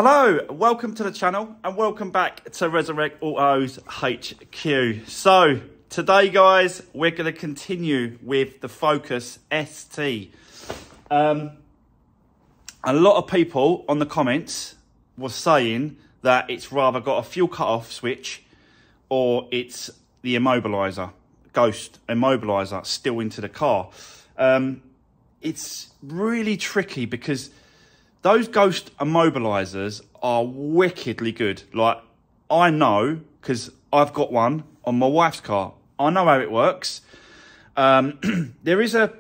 Hello, welcome to the channel and welcome back to Resurwreck Autos HQ. So today guys, we're going to continue with the Focus ST. A lot of people on the comments were saying that it's rather got a fuel cut-off switch or it's the immobiliser, ghost immobiliser still into the car. It's really tricky because those ghost immobilisers are wickedly good. Like, I know, because I've got one on my wife's car. I know how it works. There is a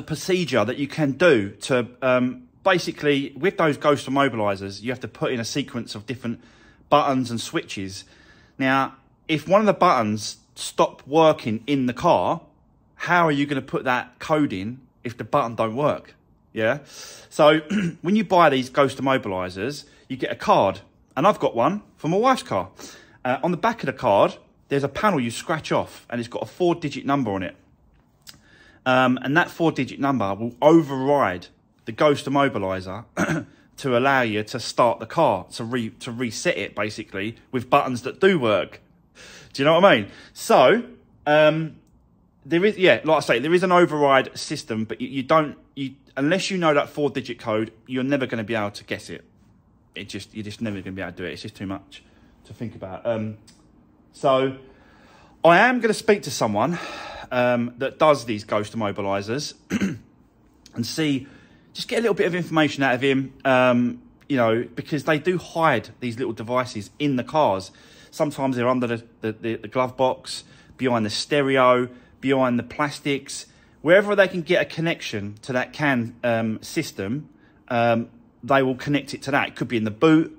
procedure that you can do to, basically, with those ghost immobilisers, you have to put in a sequence of different buttons and switches. Now, if one of the buttons stop working in the car, how are you going to put that code in if the button don't work? Yeah, so when you buy these ghost immobilisers, you get a card, and I've got one for my wife's car. On the back of the card, there's a panel you scratch off, and it's got a 4-digit number on it. And that 4-digit number will override the ghost immobiliser to allow you to start the car, to reset it, basically, with buttons that do work. Do you know what I mean? So, there is, yeah, like I say, there is an override system, but you don't, unless you know that 4-digit code, you're never going to be able to guess it. You're just never going to be able to do it. It's just too much to think about. So I am going to speak to someone that does these ghost immobilisers and see, just get a little bit of information out of him, you know, because they do hide these little devices in the cars. Sometimes they're under the glove box, behind the stereo, behind the plastics. Wherever they can get a connection to that CAN system, they will connect it to that. It could be in the boot,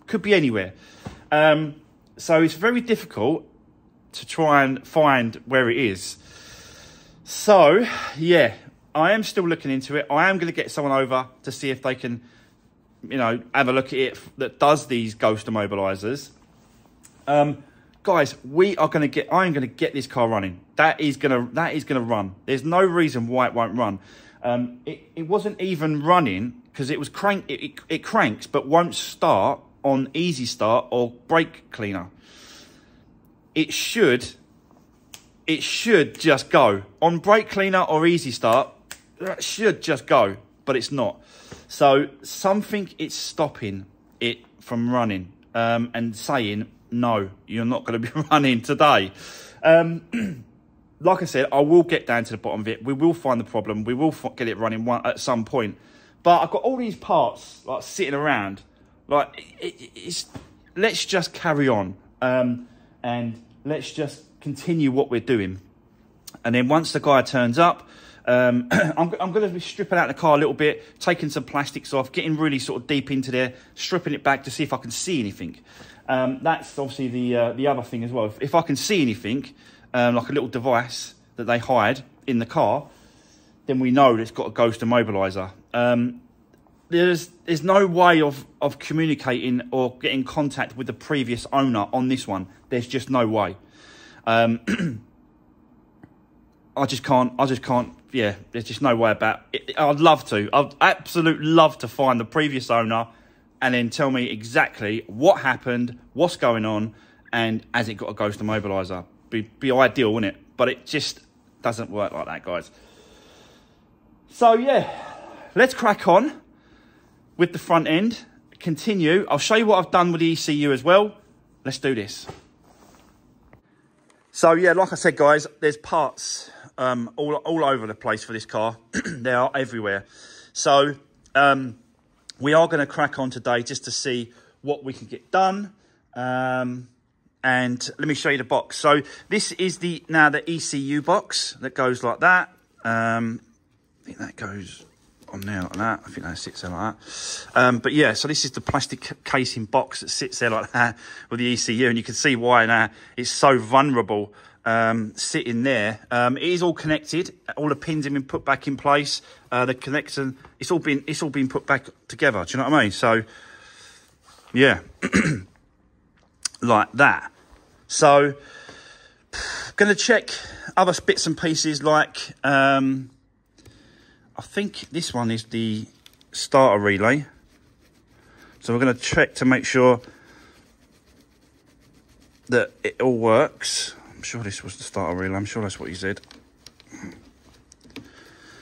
could be anywhere. So it's very difficult to try and find where it is. So, yeah, I am still looking into it. I am going to get someone over to see if they can, you know, have a look at it that does these ghost immobilisers. Guys, I am going to get this car running. That is going to run. There's no reason why it won't run. It wasn't even running because it was it cranks but won't start on easy start or brake cleaner. It should just go on brake cleaner or easy start. That should just go, but it's not. So something is stopping it from running and saying, no, you're not going to be running today. Like I said, I will get down to the bottom of it. We will find the problem. We will get it running at some point. But I've got all these parts like sitting around. Like, let's just carry on. And let's just continue what we're doing. And then once the guy turns up, I'm going to be stripping out the car a little bit, taking some plastics off, getting really sort of deep into there, stripping it back to see if I can see anything. That's obviously the other thing as well. If I can see anything, like a little device that they hide in the car, then we know that it's got a ghost immobiliser. There's no way of communicating or getting contact with the previous owner on this one. There's just no way. I just can't. Yeah, there's just no way about it. I'd love to. I'd absolutely love to find the previous owner and then tell me exactly what happened, what's going on, and has it got a ghost immobiliser? Be ideal, wouldn't it? But it just doesn't work like that, guys. So, yeah, let's crack on with the front end. Continue. I'll show you what I've done with the ECU as well. Let's do this. So, yeah, like I said, guys, there's parts all over the place for this car. They are everywhere. So, we are going to crack on today just to see what we can get done. And let me show you the box. So this is now the ECU box that goes like that. I think that goes on there like that. I think that sits there like that. But yeah, so this is the plastic casing box that sits there like that with the ECU. And you can see why now it's so vulnerable sitting there. It is all connected. All the pins have been put back in place. The connection, it's all been put back together. Do you know what I mean? So yeah. Like that. So going to check other bits and pieces like I think this one is the starter relay. So we're going to check to make sure that it all works. I'm sure this was the starter reel. I'm sure that's what he said.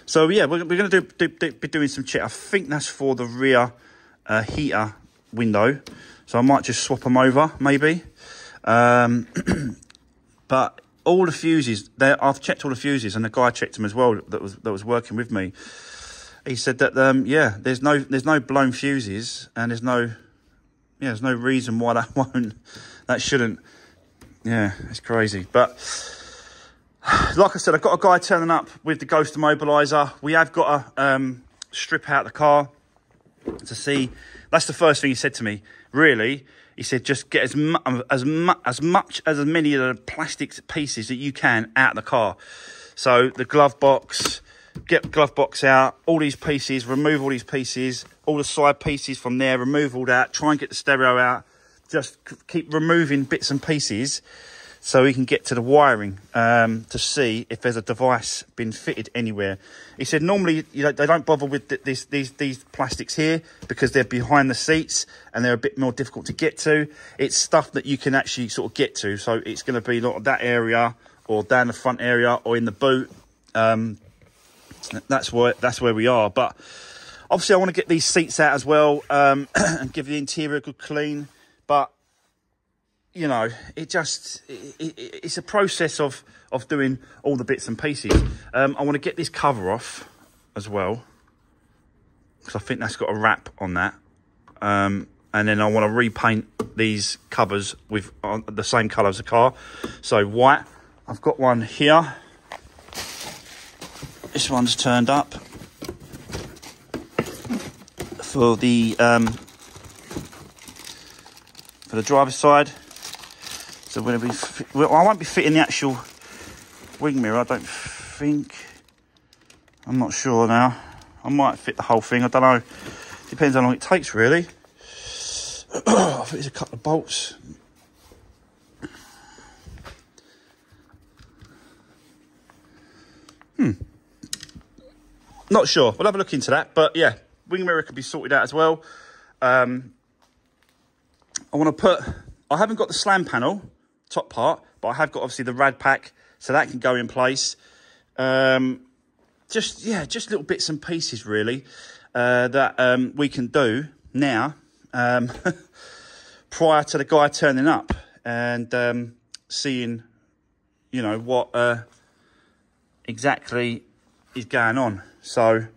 So yeah, we're going to be doing some check. I think that's for the rear heater window. So I might just swap them over, maybe. But all the fuses, I've checked all the fuses, and the guy checked them as well that was working with me. He said that yeah, there's no blown fuses, and there's no reason why that shouldn't. Yeah, it's crazy. But like I said, I've got a guy turning up with the Ghost Immobiliser. We have got to strip out the car to see. That's the first thing he said to me. Really, he said, just get as many of the plastic pieces that you can out of the car. So the glove box, get the glove box out, all these pieces, remove all these pieces, all the side pieces from there, remove all that, try and get the stereo out. Just keep removing bits and pieces so we can get to the wiring to see if there's a device been fitted anywhere. He said normally they don't bother with these plastics here because they're behind the seats and they're a bit more difficult to get to. It's stuff that you can actually sort of get to. So it's going to be like that area or down the front area or in the boot. That's where we are. But obviously I want to get these seats out as well and give the interior a good clean. But you know, it's a process of doing all the bits and pieces. I want to get this cover off as well, because I think that's got a wrap on that. And then I want to repaint these covers with the same colour as the car. So white, I've got one here. This one's turned up for the driver's side. So I won't be fitting the actual wing mirror, I don't think. I'm not sure now. I might fit the whole thing, I don't know. Depends how long it takes, really. I think there's a couple of bolts. Not sure. We'll have a look into that. But yeah, wing mirror could be sorted out as well. I haven't got the slam panel, top part, but I have got obviously the rad pack, so that can go in place. Just little bits and pieces really that we can do now prior to the guy turning up and seeing, you know, what exactly is going on. So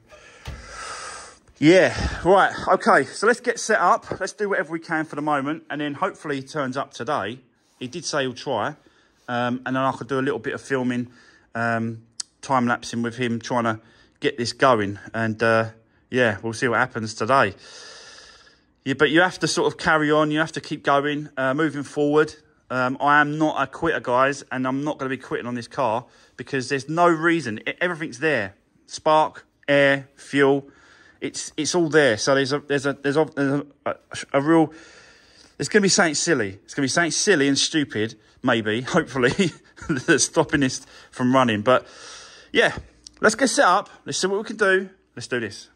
yeah, right, okay, so let's get set up. Let's do whatever we can for the moment, and then hopefully he turns up today. He did say he'll try, and then I could do a little bit of filming, time-lapsing with him, trying to get this going, and yeah, we'll see what happens today. Yeah, but you have to sort of carry on, you have to keep going, moving forward. I am not a quitter, guys, and I'm not going to be quitting on this car, because there's no reason. Everything's there. Spark, air, fuel. It's all there. So there's a real. It's going to be something silly. It's going to be something silly and stupid, maybe, hopefully, that's stopping this from running. But yeah, let's get set up. Let's see what we can do. Let's do this.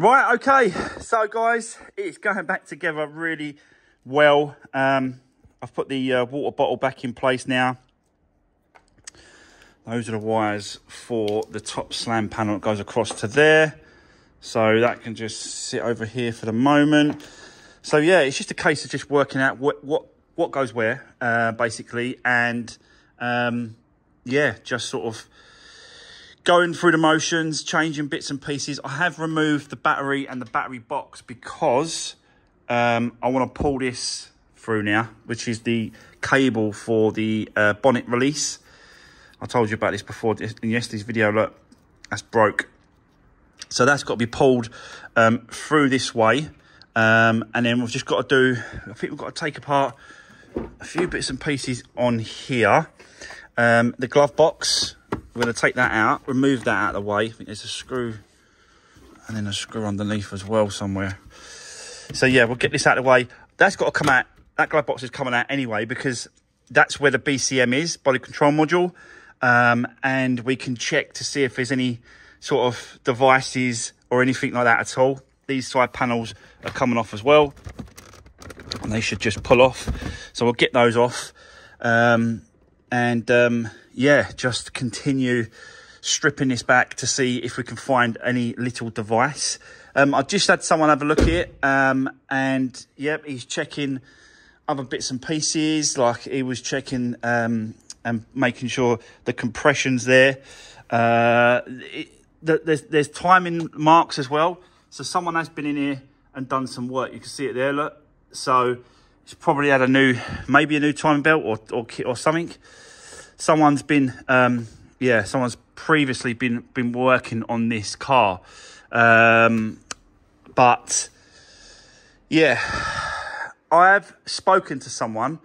Right, okay, so guys, it's going back together really well. I've put the water bottle back in place now. Those are the wires for the top slam panel that goes across to there. So that can just sit over here for the moment. So yeah, it's just a case of just working out what goes where, basically. And yeah, just sort of going through the motions, changing bits and pieces. I have removed the battery and the battery box because I want to pull this through now, which is the cable for the bonnet release. I told you about this before in yesterday's video. Look, that's broke. So that's got to be pulled through this way. And then we've just got to do, I think we've got to take apart a few bits and pieces on here. The glove box, we're going to take that out, remove that out of the way. I think there's a screw and then a screw underneath as well somewhere. So yeah, we'll get this out of the way. That's got to come out. That glove box is coming out anyway because that's where the BCM is, body control module. And we can check to see if there's any sort of devices or anything like that at all. These side panels are coming off as well, and they should just pull off. So we'll get those off. Yeah, just continue stripping this back to see if we can find any little device. I just had someone have a look at it, and yep, he's checking other bits and pieces. Like he was checking and making sure the compression's there. There's timing marks as well. So someone has been in here and done some work. You can see it there, look. So it's probably had maybe a new timing belt or kit or something. Someone's been, someone's previously been working on this car. But yeah, I have spoken to someone,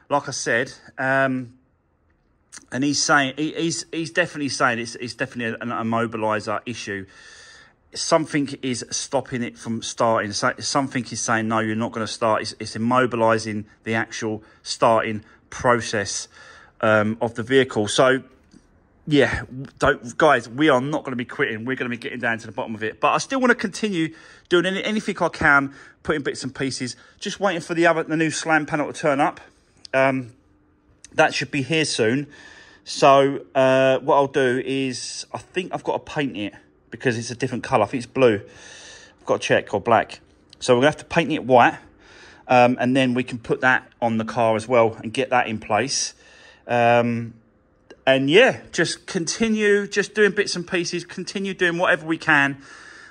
like I said, and he's saying, he's definitely saying it's definitely an immobiliser issue. Something is stopping it from starting. Something is saying, no, you're not going to start. It's immobilising the actual starting process of the vehicle. So yeah, guys, we are not going to be quitting. We're going to be getting down to the bottom of it. But I still want to continue doing anything I can, putting bits and pieces. Just waiting for the new slam panel to turn up. That should be here soon. So what I'll do is, I think I've got to paint it because it's a different colour. I think it's blue. I've got to check, or black. So we're going to have to paint it white. And then we can put that on the car as well and get that in place. And yeah, just continue just doing bits and pieces, continue doing whatever we can,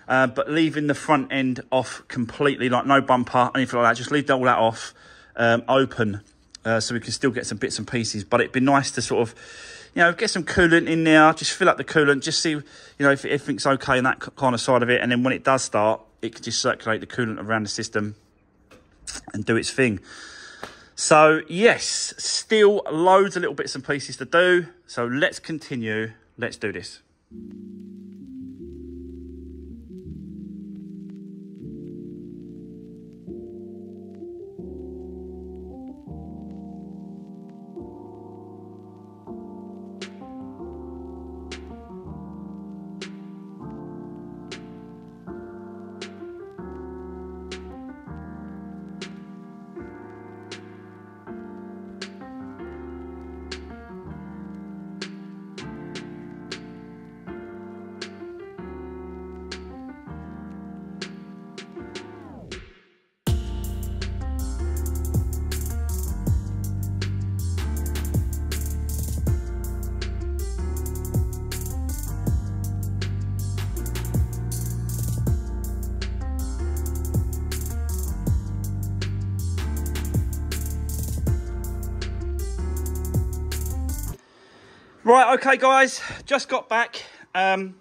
but leaving the front end off completely, like no bumper, anything like that. Just leave all that off, open, so we can still get some bits and pieces. But it'd be nice to sort of, get some coolant in there, just fill up the coolant, just see, if everything's okay in that kind of side of it. And then when it does start, it can just circulate the coolant around the system and do its thing. So yes, still loads of little bits and pieces to do. So let's continue. Let's do this. Right, okay guys, just got back, and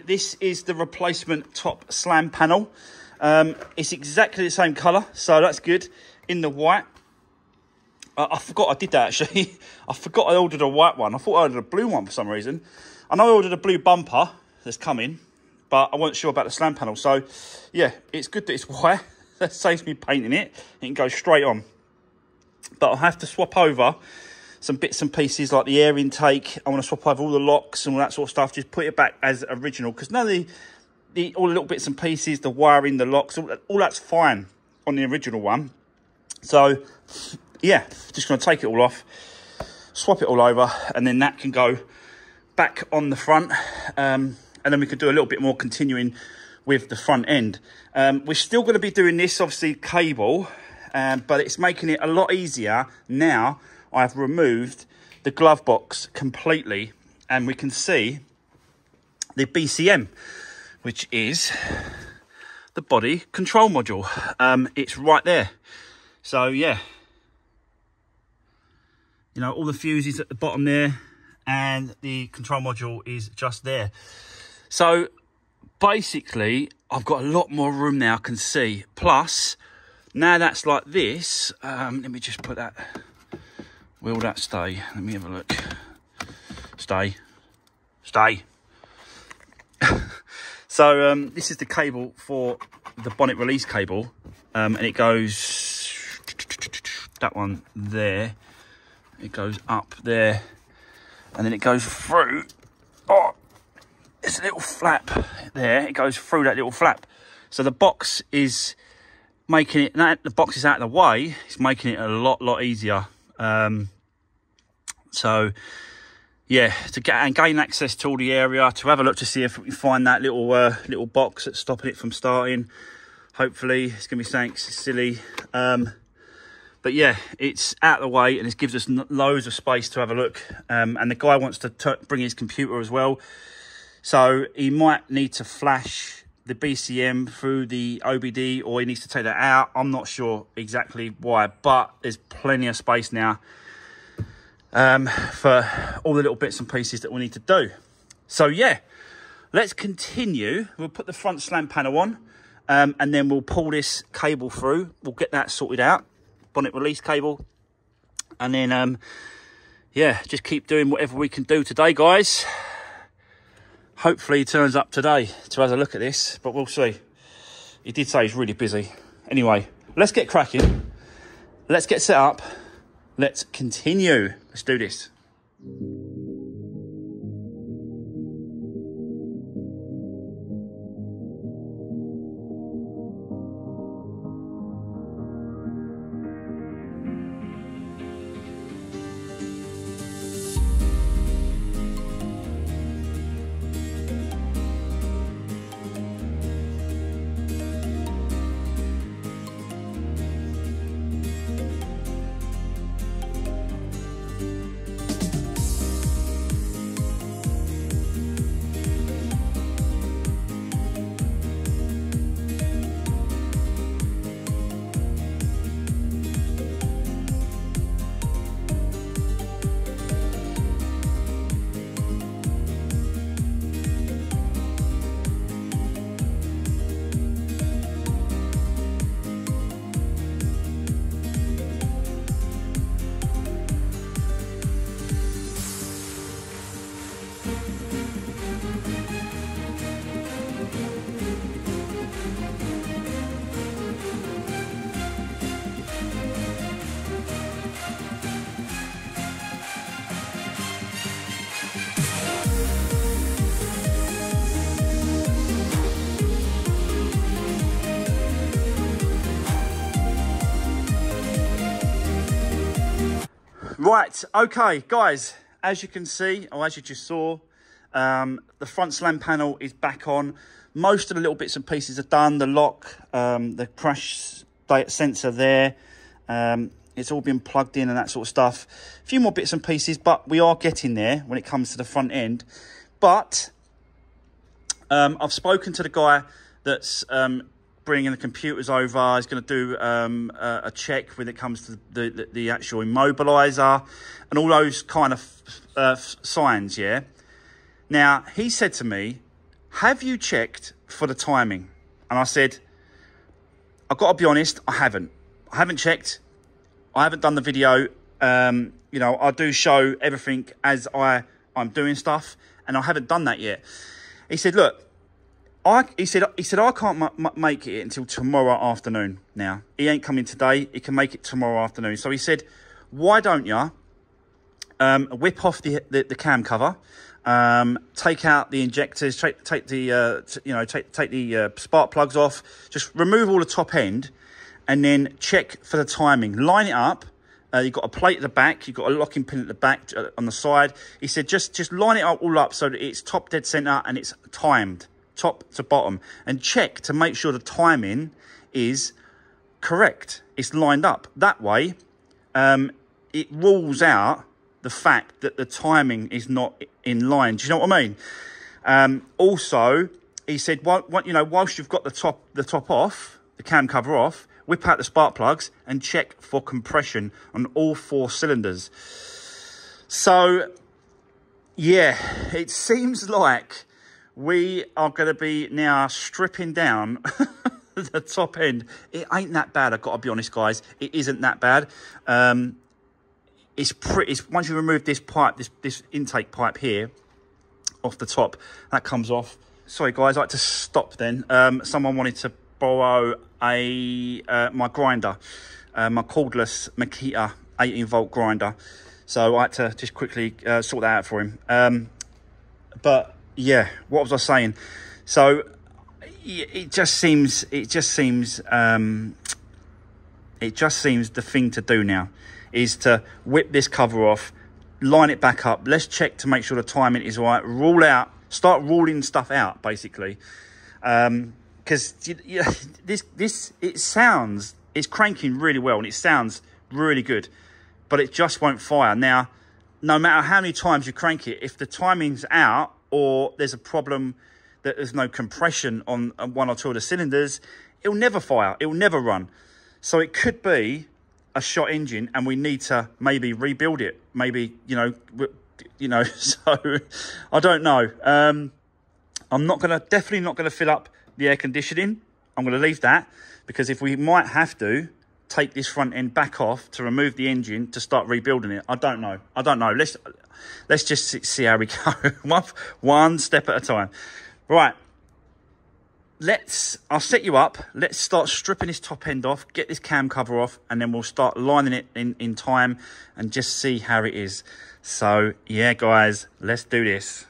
this is the replacement top slam panel. It's exactly the same colour, so that's good, in the white. I forgot I did that actually. I forgot I ordered a white one. I thought I ordered a blue one for some reason. I know I ordered a blue bumper that's coming, but I wasn't sure about the slam panel. So yeah, it's good that it's white. That saves me painting it. It can go straight on. But I'll have to swap over some bits and pieces like the air intake. I want to swap over all the locks and all that sort of stuff. Just put it back as original, because none of all the little bits and pieces, the wiring, the locks, all that's fine on the original one. So, yeah, just going to take it all off, swap it all over, and then that can go back on the front. And then we can do a little bit more continuing with the front end. We're still going to be doing this, obviously, cable, but it's making it a lot easier now. I've removed the glove box completely, and we can see the BCM, which is the body control module. It's right there. So yeah, you know, all the fuses at the bottom there, and the control module is just there. So basically I've got a lot more room now, I can see. Plus, now that's like this, let me just put that, will that stay? Let me have a look. Stay. So this is the cable for the bonnet release cable, and it goes, that one there, it goes up there, and then it goes through, oh, it's a little flap there, it goes through that little flap. So the box is making it, now the box is out of the way, it's making it a lot easier. So yeah, to get and gain access to all the area, to have a look to see if we can find that little little box that's stopping it from starting. Hopefully it's gonna be something silly, but yeah, it's out of the way, and it gives us loads of space to have a look. And the guy wants to bring his computer as well, so he might need to flash the BCM through the OBD, or he needs to take that out. I'm not sure exactly why, but there's plenty of space now for all the little bits and pieces that we need to do. So yeah, let's continue. We'll put the front slam panel on, and then we'll pull this cable through. We'll get that sorted out, bonnet release cable, and then yeah, just keep doing whatever we can do today, guys. Hopefully he turns up today to have a look at this, but we'll see. He did say he's really busy. Anyway, let's get cracking. Let's get set up. Let's continue. Let's do this. Right, okay, guys, as you can see, or as you just saw, the front slam panel is back on. Most of the little bits and pieces are done. The lock, the crash sensor there, it's all been plugged in and that sort of stuff. A few more bits and pieces, but we are getting there when it comes to the front end. But I've spoken to the guy that's bringing the computers over. He's going to do a check when it comes to the actual immobilizer and all those kind of signs, yeah? Now, he said to me, have you checked for the timing? And I said, I've got to be honest, I haven't. I haven't checked. I haven't done the video. You know, I do show everything as I'm doing stuff, and I haven't done that yet. He said, look, he said I can't make it until tomorrow afternoon now. He ain't coming today. He can make it tomorrow afternoon. So he said, why don't you whip off the cam cover take out the injectors, take the spark plugs off, just remove all the top end, and then check for the timing. Line it up. You've got a plate at the back, you've got a locking pin at the back on the side. He said just line it all up so that it's top dead center and it's timed, top to bottom, and check to make sure the timing is correct. It's lined up. That way, it rules out the fact that the timing is not in line. Do you know what I mean? Also, he said, whilst you've got the top off, the cam cover off, whip out the spark plugs and check for compression on all 4 cylinders. So, yeah, it seems like we are going to be now stripping down the top end. It ain't that bad, I've got to be honest, guys. It isn't that bad. It's once you remove this pipe, this intake pipe here off the top, that comes off. Sorry, guys, I had to stop then. Someone wanted to borrow my grinder, my cordless Makita 18-volt grinder, so I had to just quickly sort that out for him. But yeah, what was I saying? So it just seems the thing to do now is to whip this cover off, line it back up. Let's check to make sure the timing is right. Start ruling stuff out, basically. Because it's cranking really well and it sounds really good, but it just won't fire. Now, no matter how many times you crank it, if the timing's out or there's a problem that there's no compression on 1 or 2 of the cylinders, it'll never fire, it'll never run. So it could be a shot engine and we need to maybe rebuild it. Maybe, so I don't know. I'm definitely not gonna fill up the air conditioning. I'm going to leave that because if we might have to take this front end back off to remove the engine to start rebuilding it, I don't know. Let's just see how we go. one step at a time. Right. I'll set you up. Let's start stripping this top end off, get this cam cover off, and then we'll start lining it in time and just see how it is. So yeah, guys, let's do this.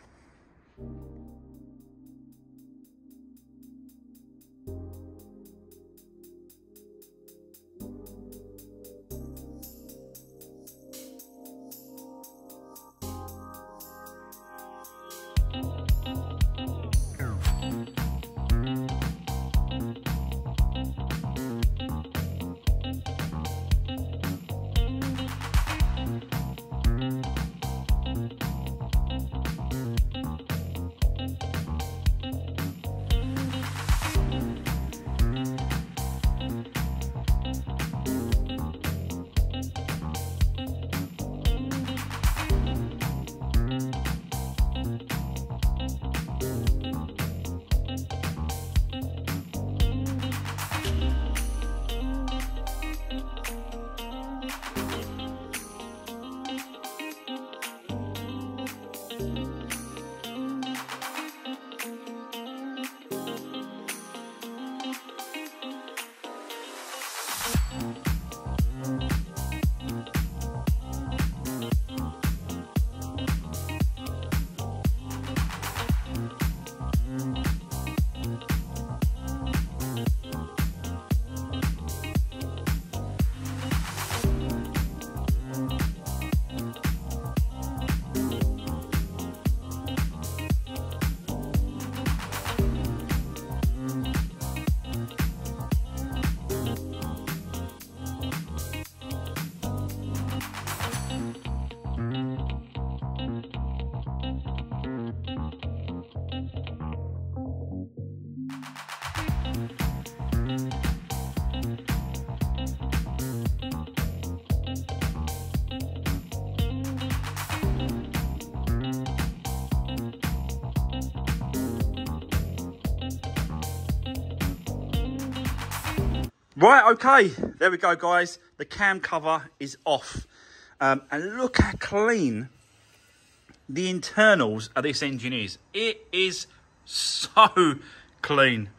Right, okay, there we go, guys. The cam cover is off. And look how clean the internals of this engine is. It is so clean.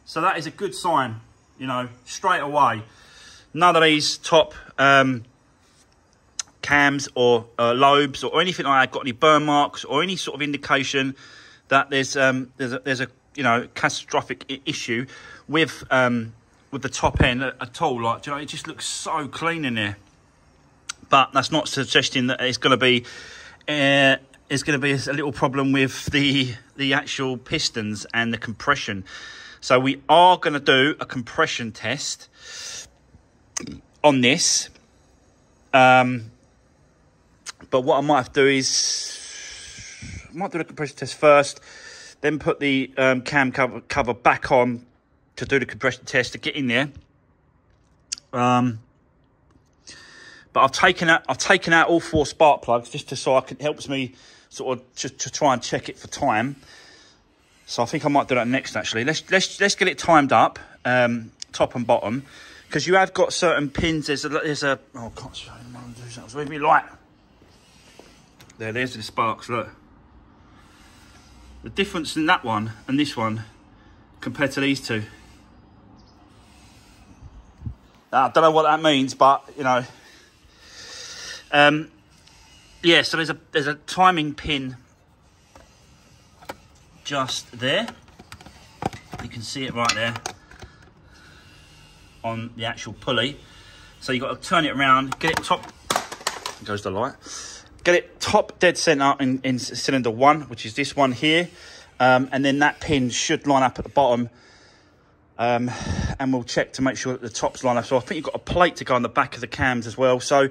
So that is a good sign, you know, straight away. None of these top cam cams or lobes or anything like that got any burn marks or any sort of indication that there's a you know, catastrophic issue with the top end at all. Like, you know, it just looks so clean in there. But that's not suggesting that it's going to be a little problem with the actual pistons and the compression. So we are going to do a compression test on this. But what I might have to do is I might do the compression test first, then put the cam cover back on to do the compression test to get in there. But I've taken out all 4 spark plugs just so it helps me sort of just to try and check it for time. So I think I might do that next. Actually, let's get it timed up, top and bottom, because you have got certain pins. There's a oh, I can't show you. It's really light. There's the sparks. Look, the difference in that one and this one compared to these two. I don't know what that means, but you know. Yeah, so there's a timing pin just there. You can see it right there on the actual pulley. So you've got to turn it around, get it top. There goes the light. Get it top dead center in cylinder 1, which is this one here, and then that pin should line up at the bottom. And we'll check to make sure that the top's line up. So I think you've got a plate to go on the back of the cams as well. So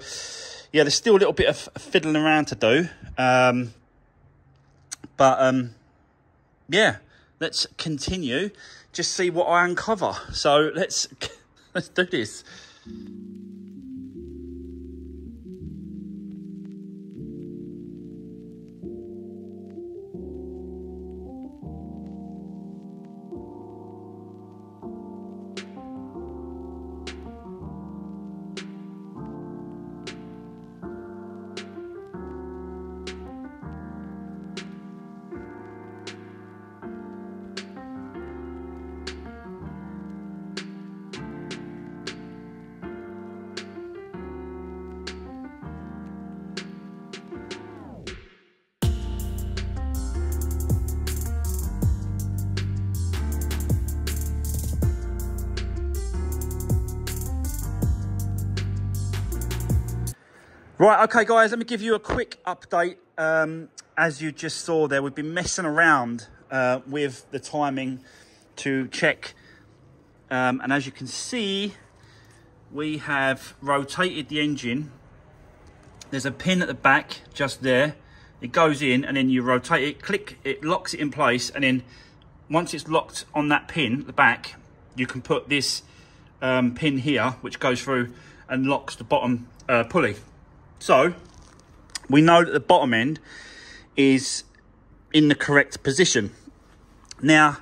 yeah, there's still a little bit of fiddling around to do. Yeah, let's continue. Just see what I uncover. So let's do this. Right, okay, guys, let me give you a quick update. As you just saw there, we've been messing around with the timing to check. And as you can see, we have rotated the engine. There's a pin at the back just there. It goes in and then you rotate it, click, it locks it in place. And then once it's locked on that pin at the back, you can put this pin here, which goes through and locks the bottom pulley. So we know that the bottom end is in the correct position. Now,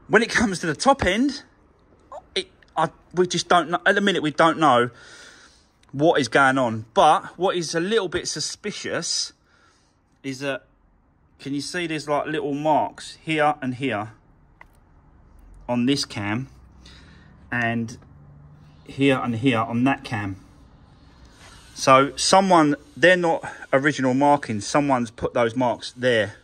when it comes to the top end, we just don't know. At the minute, we don't know what is going on. But what is a little bit suspicious is that, can you see there's like little marks here and here on this cam, and here and here on that cam. So they're not original markings, someone's put those marks there.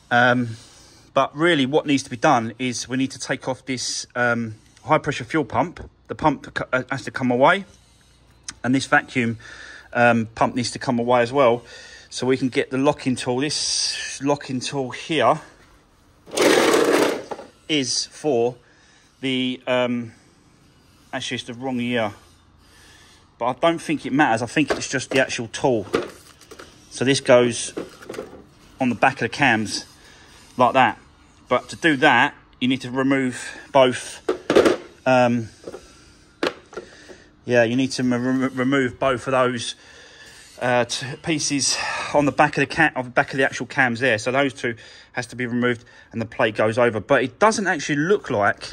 But really what needs to be done is we need to take off this high pressure fuel pump. The pump has to come away, and this vacuum pump needs to come away as well, so we can get the locking tool. This locking tool here is for the, actually it's the wrong year. But I don't think it matters. I think it's just the actual tool. So this goes on the back of the cams like that. But to do that, you need to remove both. Yeah, you need to remove both of those pieces on the back of the actual cams there. So those two has to be removed, and the plate goes over. But it doesn't actually look like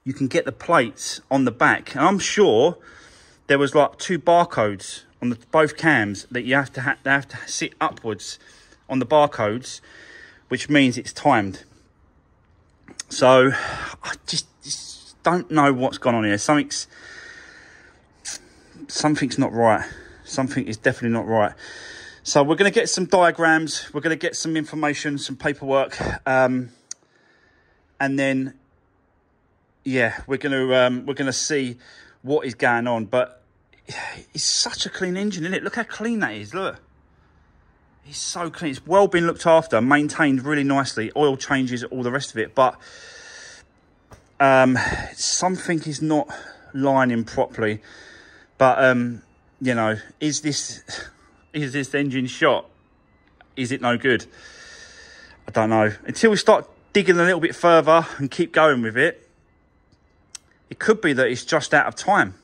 you can get the plates on the back. And I'm sure there was like 2 barcodes on both cams that you have to sit upwards on the barcodes, which means it's timed. So I just don't know what's gone on here. Something's something's not right. Something is definitely not right. So we're going to get some diagrams. We're going to get some information, some paperwork. And then, yeah, we're going to see what is going on. But it's such a clean engine, isn't it? Look how clean that is. Look. It's so clean. It's well been looked after, maintained really nicely. Oil changes, all the rest of it. But something is not lining properly. But, you know, is this engine shot? Is it no good? I don't know. Until we start digging a little bit further and keep going with it, it could be that it's just out of time.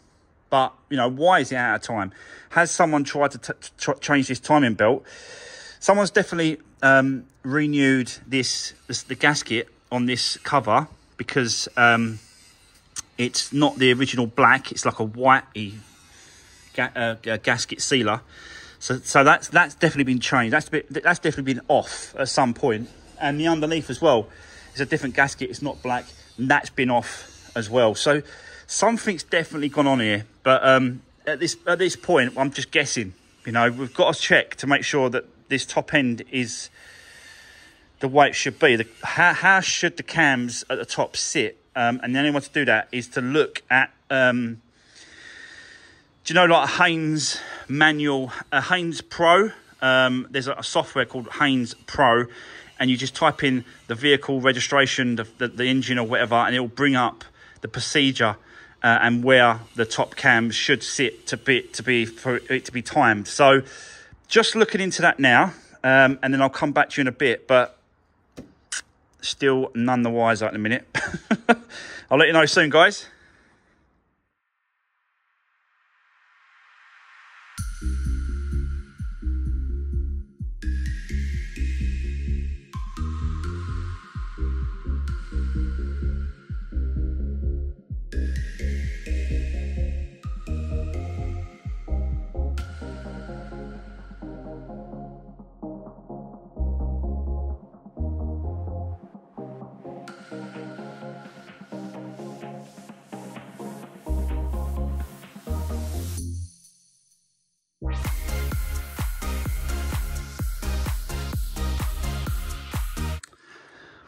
But, you know, why is it out of time? Has someone tried to change this timing belt? Someone's definitely renewed the gasket on this cover, because it's not the original black. It's like a whitey gasket sealer. So that's definitely been changed. That's definitely been off at some point. And the underneath as well is a different gasket. It's not black, and that's been off as well. So something's definitely gone on here. But at this point, I'm just guessing. You know, we've got to check to make sure that this top end is the way it should be. How should the cams at the top sit? And the only way to do that is to look at, do you know, like a Haynes manual, a Haynes Pro? There's a software called Haynes Pro, and you just type in the vehicle registration, the engine or whatever, and it'll bring up the procedure and where the top cams should sit for it to be timed. So just looking into that now, and then I'll come back to you in a bit, but still none the wiser in a minute. I'll let you know soon, guys.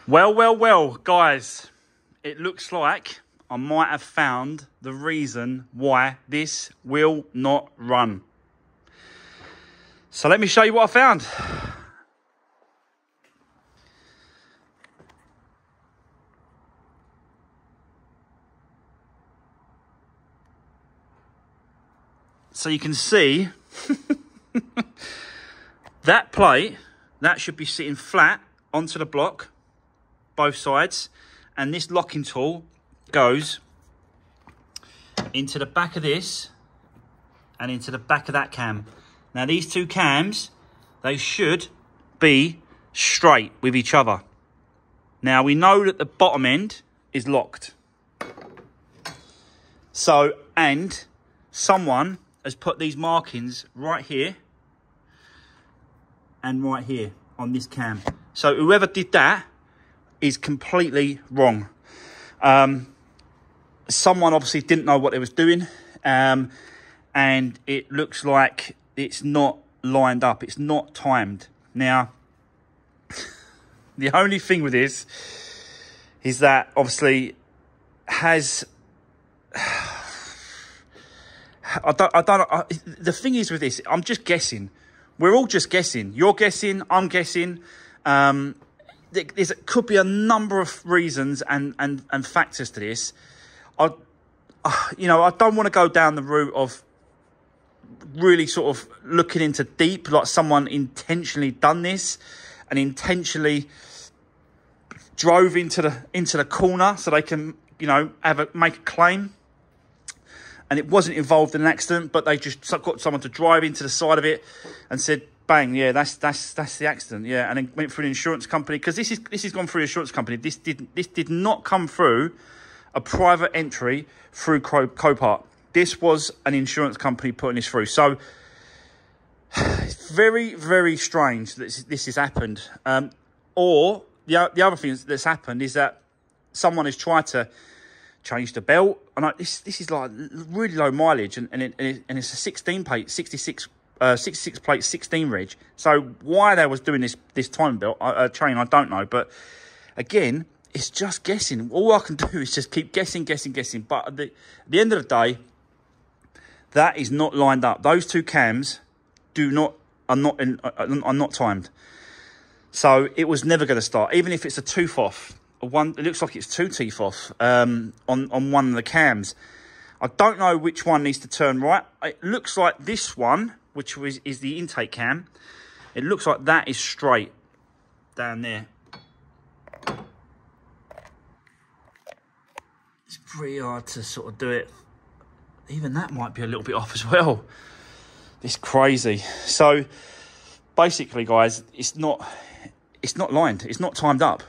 Well, guys, it looks like I might have found the reason why this will not run. So let me show you what I found. So you can see that plate, that should be sitting flat onto the block, both sides, and this locking tool goes into the back of this and into the back of that cam. Now these two cams, they should be straight with each other. Now we know that the bottom end is locked. So, and someone has put these markings right here and right here on this cam. So whoever did that is completely wrong. Someone obviously didn't know what they was doing, and it looks like it's not lined up. It's not timed. Now, the only thing with this is that obviously has... the thing is with this, I'm just guessing. We're all just guessing. You're guessing, I'm guessing. There could be a number of reasons and factors to this. You know, I don't want to go down the route of really sort of looking into deep, like someone intentionally done this and intentionally drove into the corner so they can, you know, make a claim. And it wasn't involved in an accident, but they just got someone to drive into the side of it and said, bang, yeah, that's the accident, yeah, and then went through an insurance company, because this has gone through an insurance company. This did not come through a private entry through Copart. This was an insurance company putting this through. So it's very, very strange that this has happened. Or the other thing that's happened is that someone has tried to changed the belt. And this is like really low mileage, and it's a 16 plate, 66 plate, 16 reg. So why they was doing this time belt chain, I don't know. But again, it's just guessing. All I can do is just keep guessing. But at the end of the day, that is not lined up. Those two cams are not timed. So it was never going to start, even if it's a tooth off. It looks like it's 2 teeth off on one of the cams. I don't know which one needs to turn right. It looks like this one, which is the intake cam. It looks like that is straight down there. It's pretty hard to sort of do it. Even that might be a little bit off as well. It's crazy. So basically, guys, it's not lined. It's not timed up.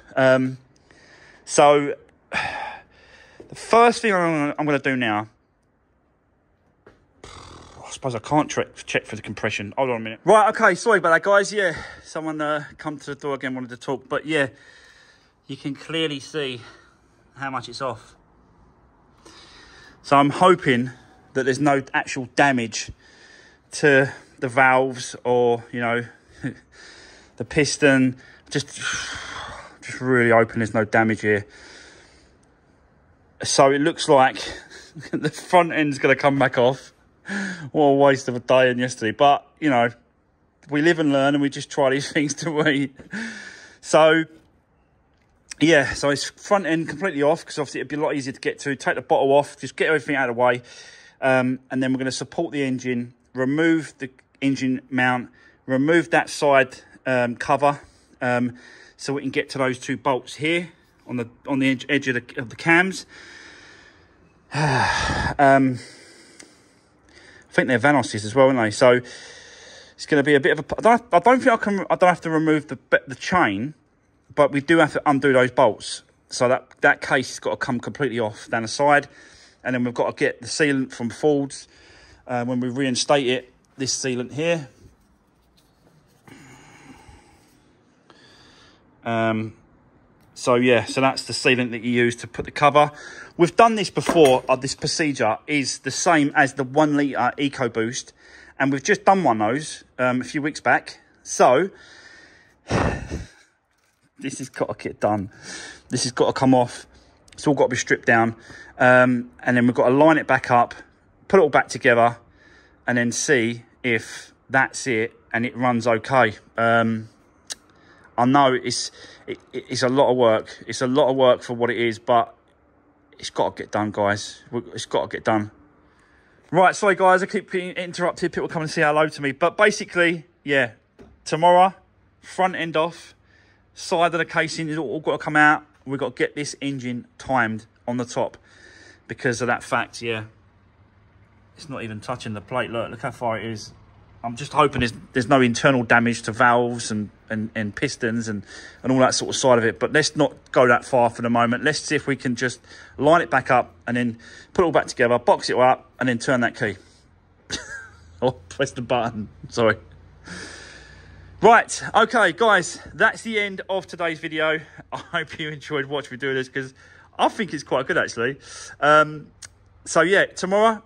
So the first thing I'm going to do now, I suppose I can't check for the compression. Hold on a minute. Right, okay, sorry about that, guys. Yeah, someone come to the door again, wanted to talk. But yeah, you can clearly see how much it's off. So I'm hoping that there's no actual damage to the valves or, you know, the piston. Just really hoping there's no damage here. So it looks like the front end's going to come back off. What a waste of a day and yesterday. But, you know, we live and learn, and we just try these things, don't we? So, yeah, so it's front end completely off, because obviously it'd be a lot easier to get to. Take the bottle off, just get everything out of the way. And then we're going to support the engine, remove the engine mount, remove that side cover, so we can get to those 2 bolts here on the edge of the cams. I think they're Vanos's as well, aren't they? So it's going to be a bit of a. I don't think I don't have to remove the chain, but we do have to undo those bolts. So that case has got to come completely off down the side, and then we've got to get the sealant from Ford's when we reinstate it. This sealant here. So yeah, so that's the sealant that you use to put the cover. We've done this before. This procedure is the same as the 1 litre EcoBoost, and we've just done one of those a few weeks back. So this has got to get done. This has got to come off. It's all got to be stripped down, and then we've got to line it back up, put it all back together, and then see if that's it and it runs okay. I know it's a lot of work. It's a lot of work for what it is, but it's got to get done, guys. It's got to get done. Right, sorry, guys. I keep being interrupted. People come and say hello to me. But basically, yeah, tomorrow, front end off, side of the casing is all got to come out. We've got to get this engine timed on the top because of that fact, yeah. It's not even touching the plate. Look how far it is. I'm just hoping there's no internal damage to valves and pistons and all that sort of side of it. But let's not go that far for the moment. Let's see if we can just line it back up and then put it all back together, box it all up, and then turn that key. Or press the button. Sorry. Right. Okay, guys. That's the end of today's video. I hope you enjoyed watching me do this because I think it's quite good, actually. So, yeah, tomorrow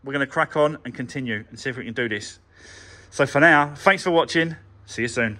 we're going to crack on and continue and see if we can do this. So for now, thanks for watching. See you soon.